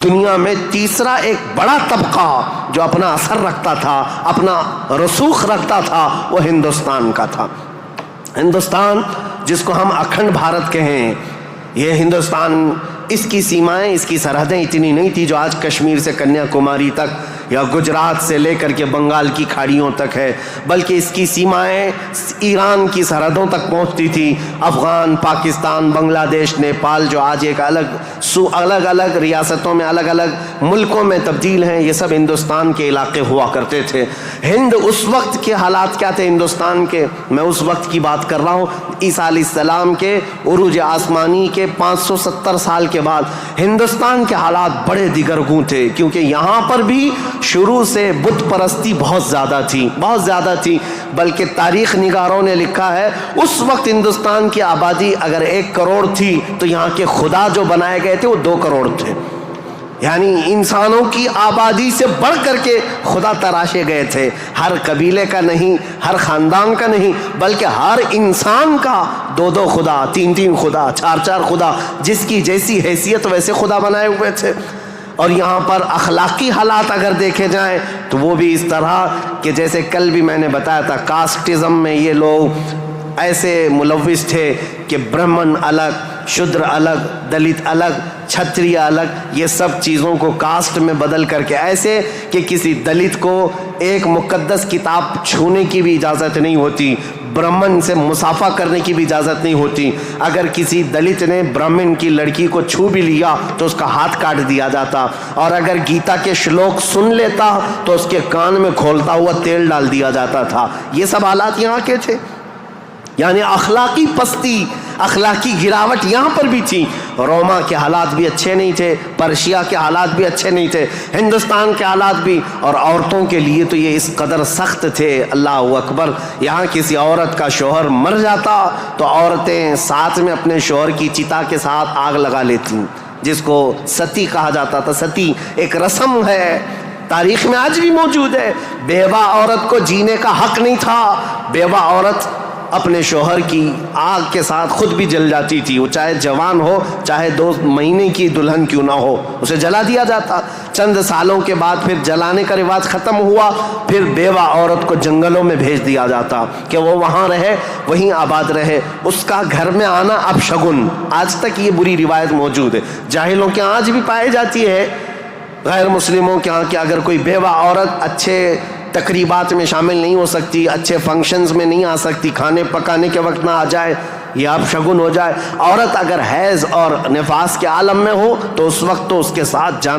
دنیا میں تیسرا ایک بڑا طبقہ جو اپنا اثر رکھتا تھا، اپنا رسوخ رکھتا تھا، وہ ہندوستان کا تھا۔ ہندوستان جس کو ہم اکھنڈ بھارت کہیں، یہ ہندوستان، اس کی سیمائیں، اس کی سرحدیں اتنی نہیں تھی جو آج کشمیر سے کنیا کماری تک یا گجرات سے لے کر کے بنگال کی کھاڑیوں تک ہے، بلکہ اس کی سیمائیں ایران کی سرحدوں تک پہنچتی تھی۔ افغان، پاکستان، بنگلہ دیش، نیپال جو آج ایک الگ الگ ریاستوں میں، الگ الگ ملکوں میں تبدیل ہیں، یہ سب ہندوستان کے علاقے ہوا کرتے تھے۔ ہند اس وقت کے حالات کیا تھے ہندوستان کے؟ میں اس وقت کی بات کر رہا ہوں، عیسیٰ علیہ السلام کے عروج آسمانی کے 570 سال کے بعد ہندوستان کے حالات بڑے دیگرگوں تھے، کیونکہ یہاں پر بھی شروع سے بت پرستی بہت زیادہ تھی، بلکہ تاریخ نگاروں نے لکھا ہے اس وقت ہندوستان کی آبادی اگر 1 کروڑ تھی تو یہاں کے خدا جو بنائے گئے تھے وہ 2 کروڑ تھے، یعنی انسانوں کی آبادی سے بڑھ کر کے خدا تراشے گئے تھے۔ ہر قبیلے کا نہیں، ہر خاندان کا نہیں، بلکہ ہر انسان کا 2 خدا، 3 خدا، 4 خدا، جس کی جیسی حیثیت ویسے خدا بنائے ہوئے تھے۔ اور یہاں پر اخلاقی حالات اگر دیکھے جائیں تو وہ بھی اس طرح کہ جیسے کل بھی میں نے بتایا تھا، کاسٹزم میں یہ لوگ ایسے ملوث تھے کہ برہمن الگ، شودر الگ، دلت الگ، چھتریہ الگ، یہ سب چیزوں کو کاسٹ میں بدل کر کے، ایسے کہ کسی دلت کو ایک مقدس کتاب چھونے کی بھی اجازت نہیں ہوتی، برہمن سے مصافحہ کرنے کی بھی اجازت نہیں ہوتی۔ اگر کسی دلت نے برہمن کی لڑکی کو چھو بھی لیا تو اس کا ہاتھ کاٹ دیا جاتا، اور اگر گیتا کے شلوک سن لیتا تو اس کے کان میں کھولتا ہوا تیل ڈال دیا جاتا تھا۔ یہ سب حالات یہاں کے تھے، یعنی اخلاقی پستی، اخلاقی گراوٹ یہاں پر بھی تھی۔ روما کے حالات بھی اچھے نہیں تھے، پرشیا کے حالات بھی اچھے نہیں تھے، ہندوستان کے حالات بھی، اور عورتوں کے لیے تو یہ اس قدر سخت تھے، اللہ اکبر۔ یہاں کسی عورت کا شوہر مر جاتا تو عورتیں ساتھ میں اپنے شوہر کی چتا کے ساتھ آگ لگا لیتی، جس کو ستی کہا جاتا تھا۔ ستی ایک رسم ہے، تاریخ میں آج بھی موجود ہے۔ بیوہ عورت کو جینے کا حق نہیں تھا، بیوہ عورت اپنے شوہر کی آگ کے ساتھ خود بھی جل جاتی تھی، وہ چاہے جوان ہو، چاہے 2 مہینے کی دلہن کیوں نہ ہو، اسے جلا دیا جاتا۔ چند سالوں کے بعد پھر جلانے کا رواج ختم ہوا، پھر بیوہ عورت کو جنگلوں میں بھیج دیا جاتا کہ وہ وہاں رہے، وہیں آباد رہے، اس کا گھر میں آنا اب شگن۔ آج تک یہ بری روایت موجود ہے، جاہلوں کے آج بھی پائی جاتی ہے، غیر مسلموں کے ہاں، کہ اگر کوئی بیوہ عورت اچھے تقریبات میں شامل نہیں ہو سکتی، اچھے فنکشنز میں نہیں آ سکتی، کھانے پکانے کے وقت نہ آ جائے، یہ اب شگن ہو جائے۔ عورت اگر حیض اور نفاس کے عالم میں ہو تو اس وقت تو اس کے ساتھ جان